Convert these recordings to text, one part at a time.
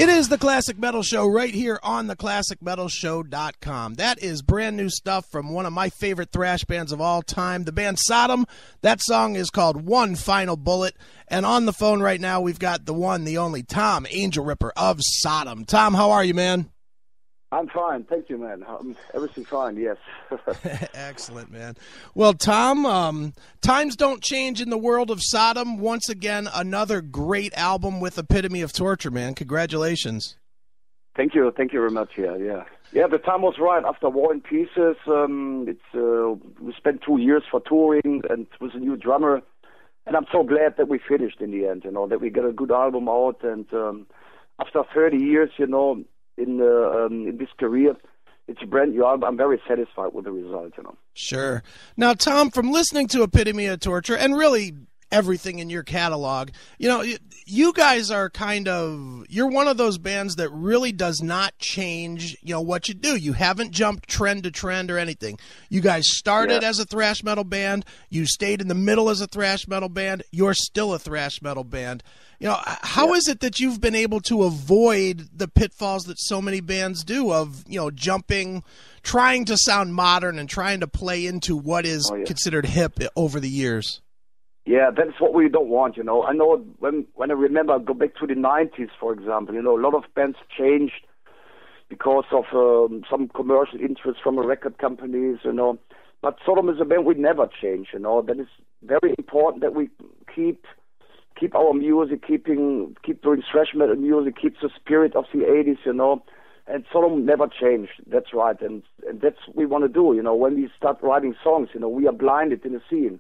It is the Classic Metal Show right here on theclassicmetalshow.com. That is brand new stuff from one of my favorite thrash bands of all time, the band Sodom. That song is called One Final Bullet. And on the phone right now, we've got the one, the only, Tom Angelripper of Sodom. Tom, how are you, man? I'm fine. Thank you, man. Everything fine, yes. Excellent, man. Well, Tom, times don't change in the world of Sodom. Once again, another great album with Epitome of Torture, man. Congratulations. Thank you. Thank you very much, yeah. Yeah, the time was right. After War and Pieces, we spent 2 years for touring and with a new drummer. And I'm so glad that we finished in the end, that we got a good album out. And after 30 years, in this career, it's a brand new album. I'm very satisfied with the result, Sure. Now, Tom, from listening to Epitome of Torture and really everything in your catalog, you guys are you're one of those bands that really does not change, what you do. You haven't jumped trend to trend or anything. You guys started as a thrash metal band. You stayed in the middle as a thrash metal band. You're still a thrash metal band. How is it that you've been able to avoid the pitfalls that so many bands do of, jumping, trying to sound modern and trying to play into what is considered hip over the years? Yeah, that's what we don't want, I know when I remember, go back to the 90s, for example, a lot of bands changed because of some commercial interest from the record companies, But Sodom is a band we never change, That is very important that we keep our music, keep doing thrash metal music, keep the spirit of the 80s, And Sodom never changed. That's right, and that's what we want to do, When we start writing songs, we are blinded in the scene.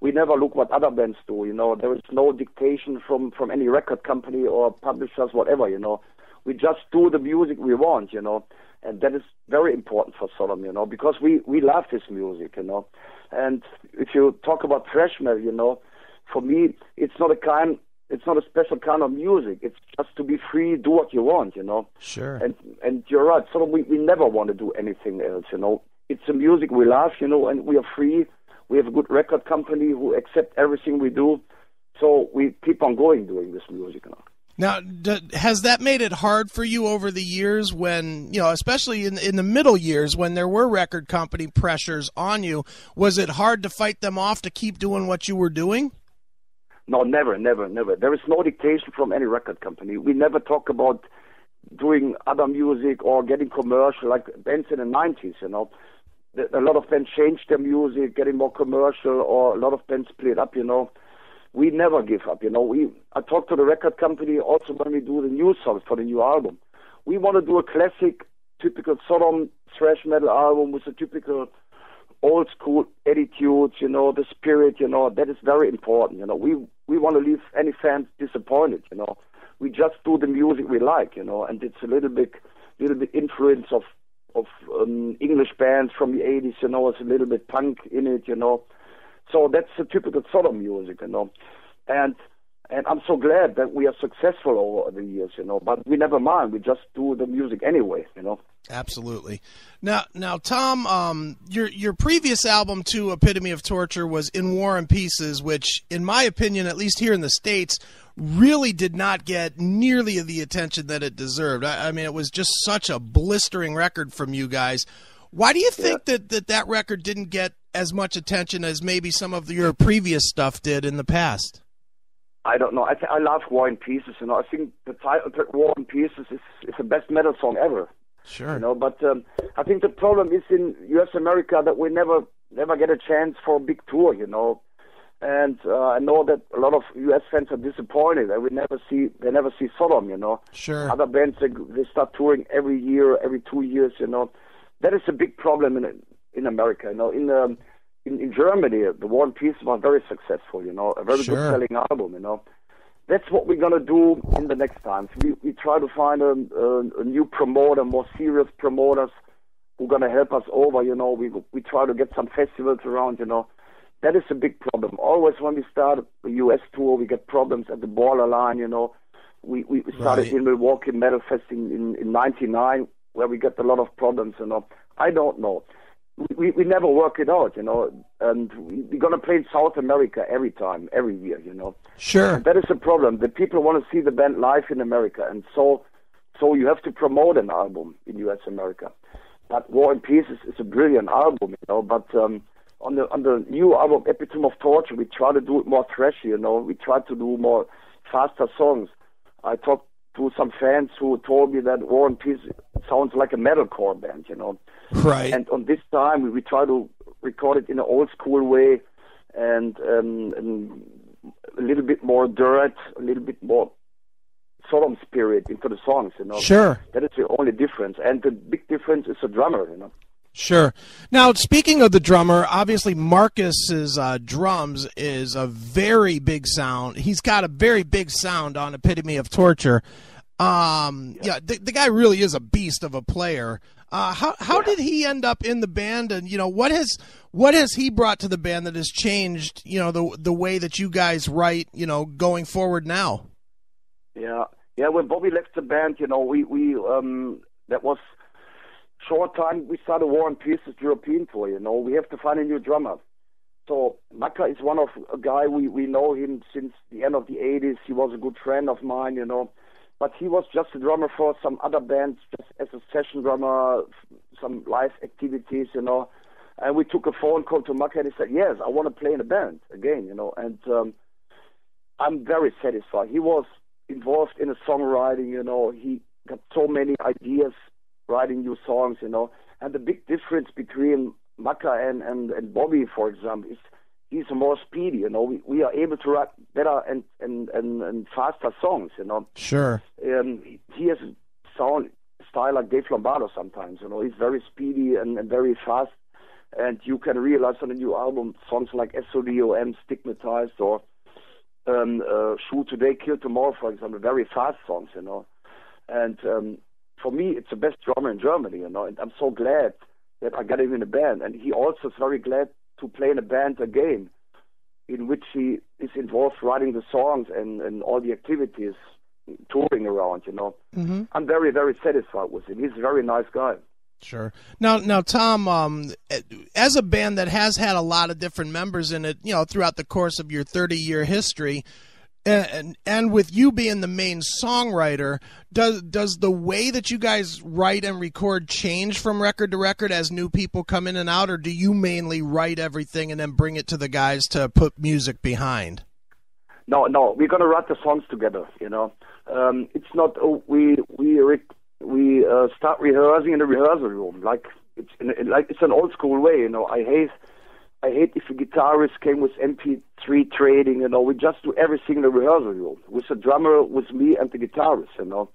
We never look what other bands do, There is no dictation from any record company or publishers, whatever, We just do the music we want, And that is very important for Sodom, because we love this music, And if you talk about thrash metal, for me, it's not a special kind of music. It's just to be free, do what you want, Sure. And you're right. So we never want to do anything else, It's the music we love, and we are free. We have a good record company who accept everything we do. So we keep on going doing this music, Now, has that made it hard for you over the years when, especially in the middle years when there were record company pressures on you, was it hard to fight them off to keep doing what you were doing? No, never. There is no dictation from any record company. We never talk about doing other music or getting commercial like bands in the 90s, A lot of bands changed their music, getting more commercial, or a lot of bands split up, We never give up, I talk to the record company also when we do the new songs for the new album. We want to do a classic, typical Sodom thrash metal album with a typical old school attitude, the spirit, that is very important, We want to leave any fans disappointed, We just do the music we like, and it's a little bit influence of English bands from the 80s, it's a little bit punk in it, So that's the typical Sodom music, And I'm so glad that we are successful over the years, But we never mind. We just do the music anyway, Absolutely. Now, Tom, your previous album to Epitome of Torture was In War and Pieces, which, in my opinion, at least here in the States, really did not get nearly the attention that it deserved. I mean, it was just such a blistering record from you guys. Why do you think that record didn't get as much attention as maybe some of your previous stuff did in the past? I don't know. I love War and Pieces, I think the title War and Pieces is the best metal song ever. Sure. But I think the problem is in U.S. America that we never get a chance for a big tour, And I know that a lot of U.S. fans are disappointed that they never see Sodom, Sure. Other bands, they start touring every year, every 2 years, That is a big problem in America, In Germany, the War and Peace was very successful, a very Sure. good selling album, That's what we're going to do in the next times. We try to find a new promoter, more serious promoters who are going to help us over, We try to get some festivals around, That is a big problem. Always when we start a U.S. tour, we get problems at the borderline, We started in Milwaukee Metal Fest in 99, where we get a lot of problems, I don't know. We never work it out, and we're going to play in South America every year, Sure. And that is a problem. The people want to see the band live in America, and so so you have to promote an album in U.S. America. But War and Peace is a brilliant album, you know. But on the new album, Epitome of Torture, we try to do it more thrashy, you know. We try to do more faster songs. I talked to some fans who told me that War and Peace sounds like a metalcore band, you know. Right. And on this time, we try to record it in an old school way, and a little bit more dirt, a little bit more Sodom spirit into the songs, you know. Sure. That is the only difference. And the big difference is the drummer, you know. Sure. Now, speaking of the drummer, obviously Marcus's drums is a very big sound. He's got a very big sound on Epitome of Torture. Yeah, the guy really is a beast of a player. How did he end up in the band, and you know what has he brought to the band that has changed, you know, the way that you guys write, you know, going forward now? Yeah. When Bobby left the band, you know, we that was short time. We started War and Peace European tour. You know, we have to find a new drummer. So Maka is one of a guy we know him since the end of the '80s. He was a good friend of mine, you know. But he was just a drummer for some other bands, just as a session drummer, some live activities, you know. And we took a phone call to Maka, and he said, "Yes, I want to play in a band again," you know. And I'm very satisfied. He was involved in the songwriting, you know. He got so many ideas writing new songs, you know. And the big difference between Maka and Bobby, for example, is he's more speedy, you know. We are able to write better and faster songs, you know. Sure. He has a style like Dave Lombardo sometimes, you know. He's very speedy and very fast. And you can realize on the new album songs like SODOM, Stigmatized, or Shoot Today, Kill Tomorrow, for example, very fast songs, you know. And for me, it's the best drummer in Germany, you know. And I'm so glad that I got him in a band. And he also is very glad to play in a band again, in which he is involved writing the songs and all the activities, touring around, you know. Mm-hmm. I'm very, very satisfied with him. He's a very nice guy. Sure. Now, Tom, as a band that has had a lot of different members in it, you know, throughout the course of your 30-year history, and with you being the main songwriter, does the way that you guys write and record change from record to record as new people come in and out, or do you mainly write everything and then bring it to the guys to put music behind? No, we're gonna write the songs together. You know, it's not we start rehearsing in the rehearsal room, like it's an old school way. You know, I hate if a guitarist came with MP3 trading. You know, we just do everything in the rehearsal room with the drummer, with me, and the guitarist. You know,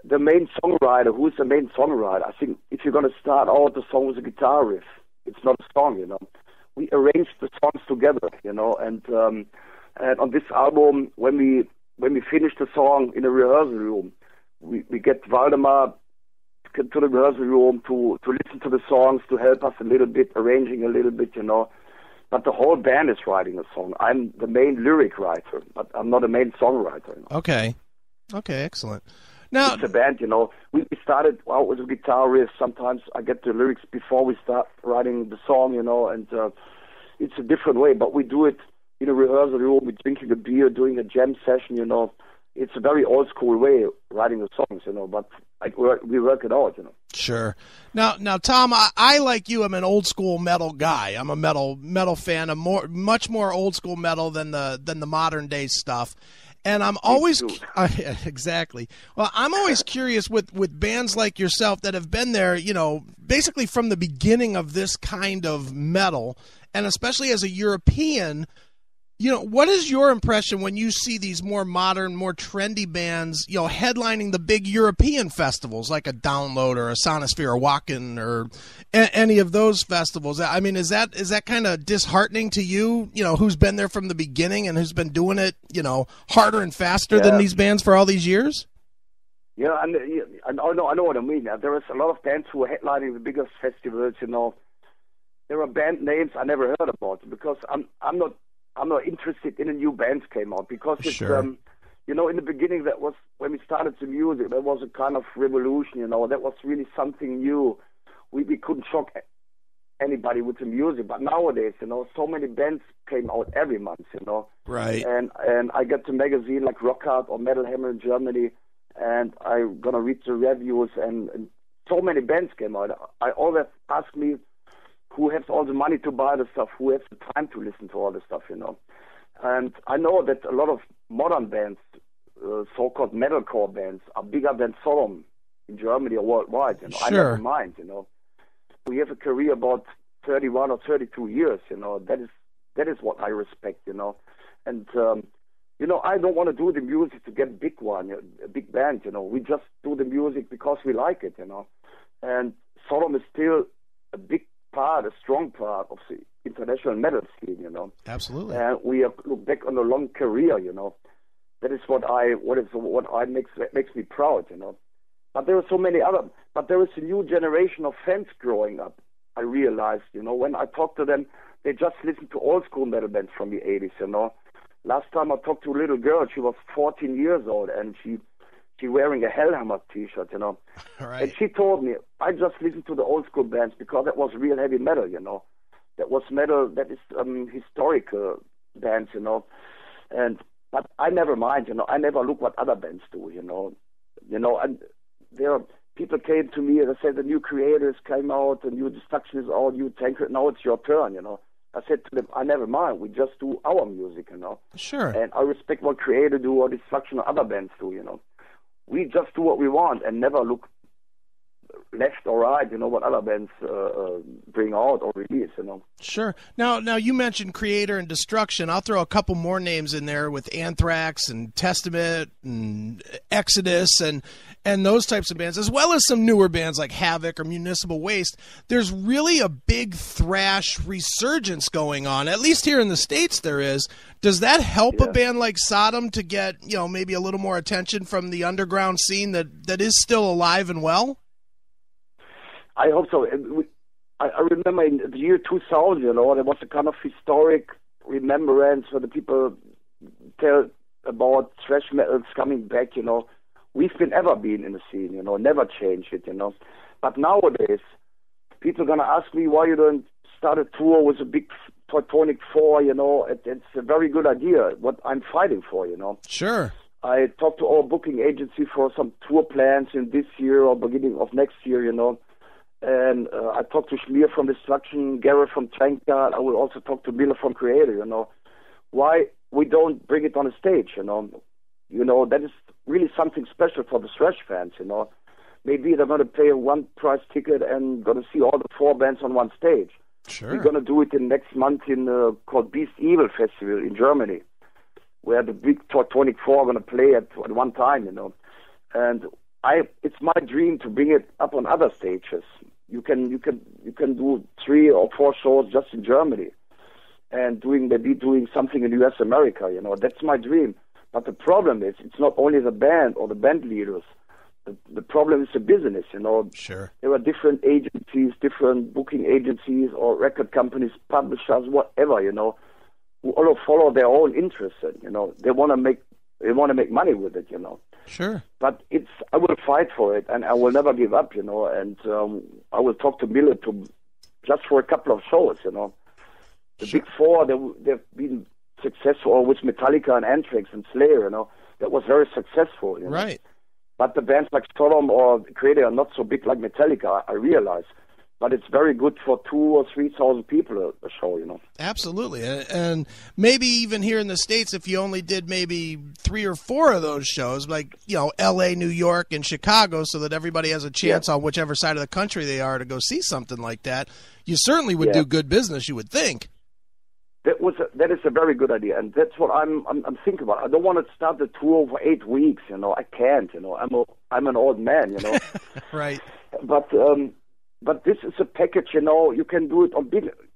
the main songwriter. Who is the main songwriter? I think if you're going to start out the song with a guitar riff, it's not a song. You know, we arrange the songs together. You know, and on this album, when we finish the song in the rehearsal room, we get Waldemar to the rehearsal room to listen to the songs, to help us a little bit, arranging a little bit, you know. But the whole band is writing a song. I'm the main lyric writer, but I'm not a main songwriter. You know? Okay, excellent. Now, it's a band, you know. We started out with a guitar riff. Sometimes I get the lyrics before we start writing the song, you know, and it's a different way. But we do it in a rehearsal room. We're drinking a beer, doing a jam session, you know. It's a very old school way of writing the songs, you know, but we work it out, you know. Sure. Now, Tom, I like you, I'm an old school metal guy. I'm a metal fan. I'm much more old school metal than the modern day stuff. And I'm always exactly. Well, I'm always curious with bands like yourself that have been there, you know, basically from the beginning of this kind of metal, and especially as a European. You know, what is your impression when you see these more modern, more trendy bands, you know, headlining the big European festivals like a Download or a Sonosphere or Wacken or any of those festivals? I mean, is that kind of disheartening to you, you know, who's been there from the beginning and who's been doing it, you know, harder and faster than these bands for all these years? Yeah, and I know what I mean. There is a lot of bands who are headlining the biggest festivals, you know. There are band names I never heard about because I'm not interested in a new bands came out because it's, sure. You know, in the beginning, that was when we started the music, that was a kind of revolution, you know, that was really something new. We couldn't shock anybody with the music, but nowadays, you know, so many bands came out every month, you know. Right. And I get the magazine like Rock Hard or Metal Hammer in Germany, and I'm gonna read the reviews, and so many bands came out. I always ask me, who has all the money to buy the stuff, who has the time to listen to all the stuff, And I know that a lot of modern bands, so-called metalcore bands, are bigger than Sodom in Germany or worldwide. Sure. I never mind. We have a career about 31 or 32 years. That is what I respect. And I don't want to do the music to get a big band. We just do the music because we like it. And Sodom is still a big part, a strong part of the international metal scene. Absolutely. And we look back on a long career. That is what makes me proud. But there are so many other. But there is a new generation of fans growing up. I realized, when I talk to them, they just listen to old school metal bands from the 80s. Last time I talked to a little girl, she was 14 years old, and she wearing a Hellhammer T-shirt. Right. And she told me, I just listened to the old school bands because that was real heavy metal. That was metal that is historical bands. But I never mind. I never look what other bands do. And there are people came to me and they said the new Creators came out, the new Destruction is out, new Tankard. Now it's your turn. I said to them, I never mind. We just do our music. Sure. And I respect what Creator do or Destruction or other bands do. We just do what we want and never look left or right, what other bands bring out or release, Sure. Now you mentioned Creator and Destruction. I'll throw a couple more names in there with Anthrax and Testament and Exodus and those types of bands, as well as some newer bands like Havoc or Municipal Waste. There's really a big thrash resurgence going on, at least here in the States there is. Does that help a band like Sodom to get, maybe a little more attention from the underground scene that is still alive and well? I hope so. I remember in the year 2000, there was a kind of historic remembrance where the people tell about thrash metals coming back, We've ever been in the scene, never changed it, But nowadays, people are going to ask me why you don't start a tour with a big Teutonic 4, It's a very good idea, what I'm fighting for, Sure. I talked to our booking agency for some tour plans in this year or beginning of next year, And I talked to Schmier from Destruction, Garrett from Tankard. I will also talk to Miller from Creator, Why we don't bring it on a stage, That is really something special for the thrash fans, Maybe they're going to pay a one-price ticket and going to see all the 4 bands on one stage. Sure. We're going to do it in next month called Beast Evil Festival in Germany, where the big Teutonic 4 are going to play at one time, And it's my dream to bring it up on other stages. You can do 3 or 4 shows just in Germany, and doing something in U.S. America. That's my dream. But the problem is, it's not only the band or the band leaders. The problem is the business. Sure. There are different agencies, different booking agencies, or record companies, publishers, whatever. Who all follow their own interests. They want to make money with it. Sure. But I will fight for it, and I will never give up, and I will talk to Miller just for a couple of shows, The Sure. Big 4, they've been successful with Metallica and Anthrax and Slayer, That was very successful, Right. But the bands like Sodom or Creator are not so big like Metallica, I realize. But it's very good for 2,000 or 3,000 people a show, Absolutely. And maybe even here in the States, if you only did maybe 3 or 4 of those shows, like, L.A., New York, and Chicago, so that everybody has a chance on whichever side of the country they are to go see something like that, you certainly would do good business, you would think. That is a very good idea, and that's what I'm thinking about. I don't want to start the tour for 8 weeks, I can't, I'm an old man, Right. But this is a package, you can do it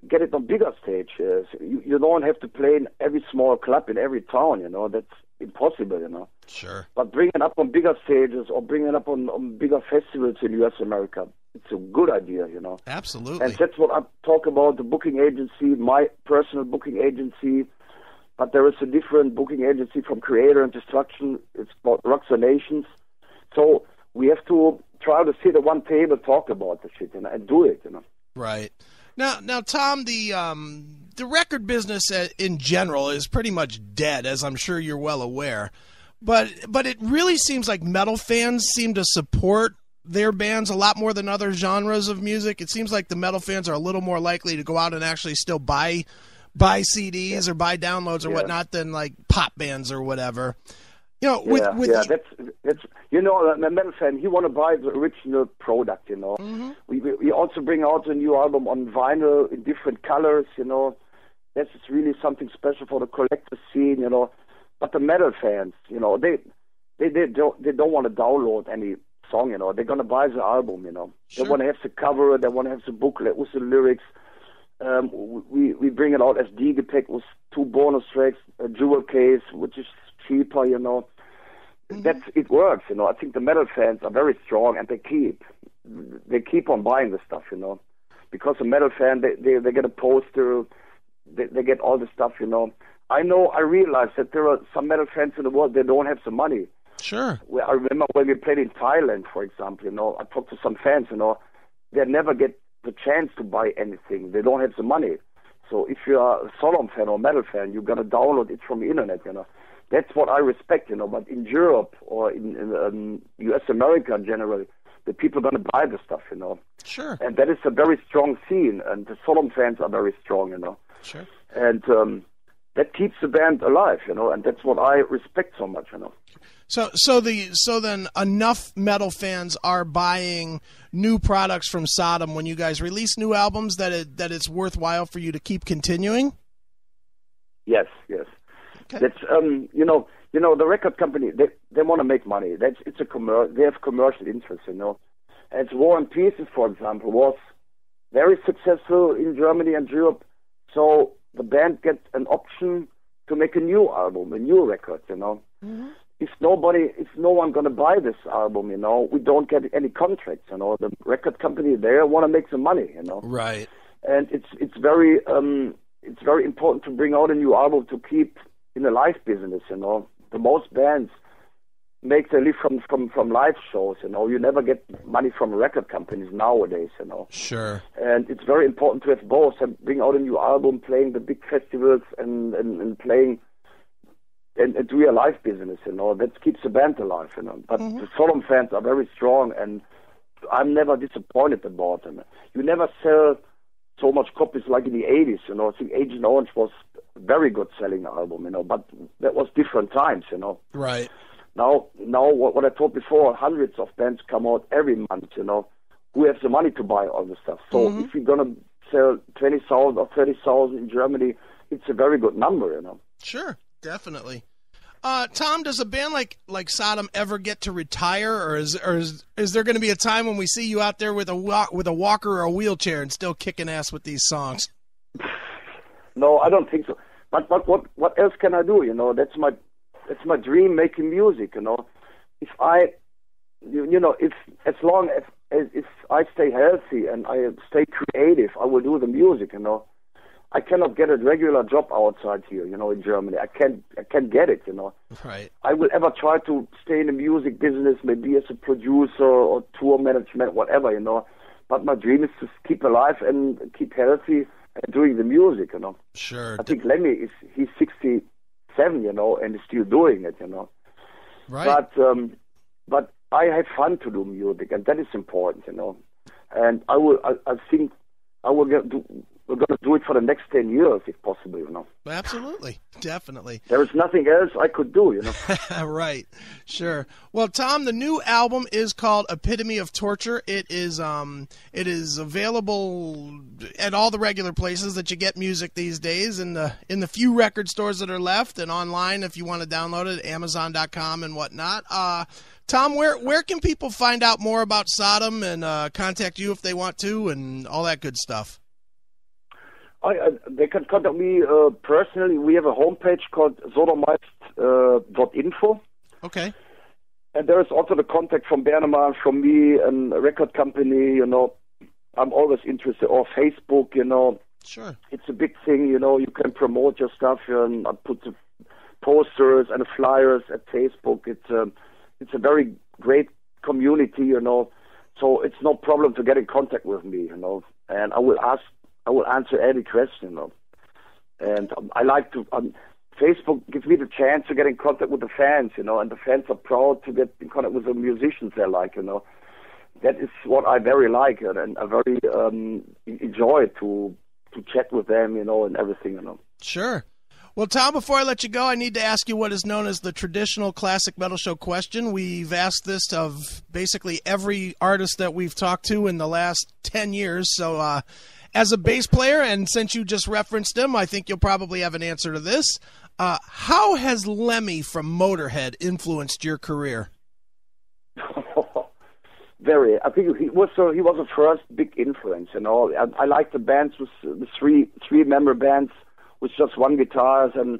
get it on bigger stages. You don't have to play in every small club in every town, that's impossible, Sure. But bring it up on bigger stages or bring it up on bigger festivals in U.S. America. It's a good idea, Absolutely. And that's what I talk about, the booking agency, my personal booking agency. But there is a different booking agency from Creator and Destruction. It's called Rocks the Nations. So we have to try to sit at one table, talk about the shit, and do it, Right. Now, Tom, the record business in general is pretty much dead, as I'm sure you're well aware. But it really seems like metal fans seem to support their bands a lot more than other genres of music. It seems like the metal fans are a little more likely to go out and actually still buy CDs or buy downloads or whatnot than like pop bands or whatever. You know, that's you know, the metal fan, he want to buy the original product. You know, we also bring out a new album on vinyl in different colors. You know, that's really something special for the collector scene. You know, but the metal fans, you know, they don't want to download any song. You know, they're gonna buy the album. You know, they want to have the cover, they want to have the booklet with the lyrics. We bring it out as Digipack with 2 bonus tracks, a jewel case, which is cheaper, you know. It works, you know. I think the metal fans are very strong, and they keep on buying the stuff, you know, because the metal fan they get a poster, they get all the stuff, you know. I realize that there are some metal fans in the world, they don't have the money. Sure. I remember when we played in Thailand, for example, you know, I talked to some fans, you know, they never get the chance to buy anything. They don't have the money. So if you are a Sodom fan or metal fan, you got to download it from the internet, you know. That's what I respect, you know. But in Europe or in U.S. America generally, the people are going to buy the stuff, you know. Sure. And that is a very strong scene, and the Sodom fans are very strong, you know. Sure. And that keeps the band alive, you know, and that's what I respect so much, you know. So then enough metal fans are buying new products from Sodom when you guys release new albums that it's worthwhile for you to keep continuing? Yes. Okay. That's you know the record company, they want to make money. They have commercial interest, you know. And War and Pieces, for example, was very successful in Germany and Europe. So the band gets an option to make a new album, a new record, you know. Mm-hmm. If no one going to buy this album, you know, we don't get any contracts, you know. The record company, they want to make some money, you know. Right. And it's very important to bring out a new album to keep in the live business, you know. The most bands make their live from live shows, you know. You never get money from record companies nowadays, you know. Sure. And it's very important to have both and bring out a new album, playing the big festivals and playing and do a live business, you know. That keeps the band alive, you know. But the Sodom fans are very strong, and I'm never disappointed about them. You never sell so much copies like in the 80s, you know. I think Agent Orange was a very good selling album, you know, but that was different times, you know. Right. Now, what I told before, hundreds of bands come out every month, you know, who have the money to buy all the stuff. So if you're going to sell 20,000 or 30,000 in Germany, it's a very good number, you know. Sure, definitely. Tom, does a band like Sodom ever get to retire, or is there going to be a time when we see you out there with a walker or a wheelchair and still kicking ass with these songs? No, I don't think so. But what else can I do? You know, that's my dream, making music. You know, if as long as if I stay healthy and I stay creative, I will do the music. You know, I cannot get a regular job outside here, you know, in Germany. I can't get it, you know. Right. I will ever try to stay in the music business, maybe as a producer or tour management, whatever, you know. But my dream is to keep alive and keep healthy and doing the music, you know. Sure. I think Lemmy he's 67, you know, and is still doing it, you know. Right. But I have fun to do music, and that is important, you know. And I think we're going to do it for the next 10 years, if possible, you know. Absolutely. Definitely. There is nothing else I could do, you know. Right. Sure. Well, Tom, the new album is called Epitome of Torture. It is available at all the regular places that you get music these days, in the few record stores that are left, and online if you want to download it, Amazon.com and whatnot. Tom, where can people find out more about Sodom and contact you if they want to, and all that good stuff? They can contact me personally. We have a homepage called sodomized.info. Okay. And there is also the contact from Bernemann, from me, and a record company, you know. I'm always interested. Or Facebook, you know. Sure. It's a big thing, you know. You can promote your stuff, and I put the posters and the flyers at Facebook. It's a very great community, you know. So it's no problem to get in contact with me, you know. And I will answer any question, you know. And I like to. Facebook gives me the chance to get in contact with the fans, and the fans are proud to get in contact with the musicians they like, That is what I very like, and I very enjoy to chat with them, and everything, Sure. Well, Tom, before I let you go, I need to ask you what is known as the traditional classic metal show question. We've asked this of basically every artist that we've talked to in the last 10 years. So as a bass player, and since you just referenced him, I think you'll probably have an answer to this. How has Lemmy from Motorhead influenced your career? Very. I think he was the first big influence, I like the bands with the three-member bands with just one guitars, and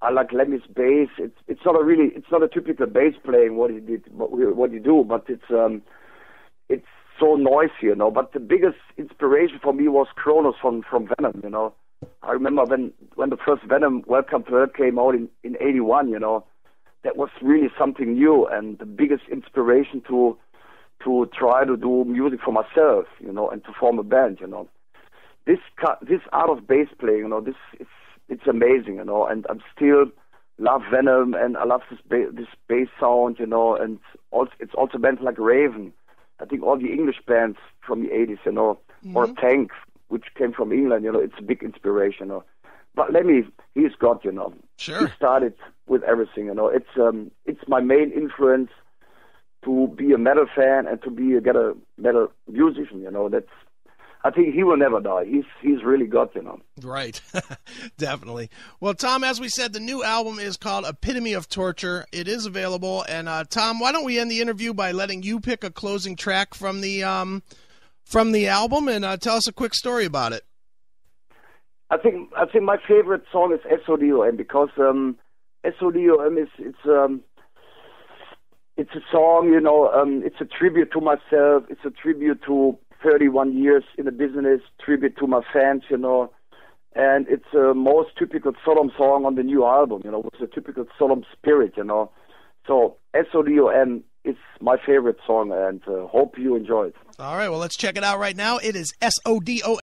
I like Lemmy's bass. It's not a typical bass playing what he do, but it's so noisy, But the biggest inspiration for me was Kronos from Venom, I remember when the first Venom Welcome to Hell came out in 81, that was really something new, and the biggest inspiration to try to do music for myself, and to form a band, This art of bass playing, it's amazing, and I still love Venom, and I love this bass sound, and it's also bands like Raven. I think all the English bands from the 80s, or Tank, which came from England, it's a big inspiration, But Lemmy, he's got, Sure. He started with everything, It's my main influence to be a metal fan and to be a metal musician, I think he will never die. He's really got, Right. Definitely. Well, Tom, as we said, the new album is called Epitome of Torture. It is available. And Tom, why don't we end the interview by letting you pick a closing track from the album and tell us a quick story about it. I think my favorite song is SODOM, because SODOM it's a song, it's a tribute to myself. It's a tribute to 31 years in the business, tribute to my fans, and it's the most typical Sodom song on the new album, with a typical Sodom spirit, So SODOM is my favorite song, and hope you enjoy it. All right, well, let's check it out right now. It is SODOM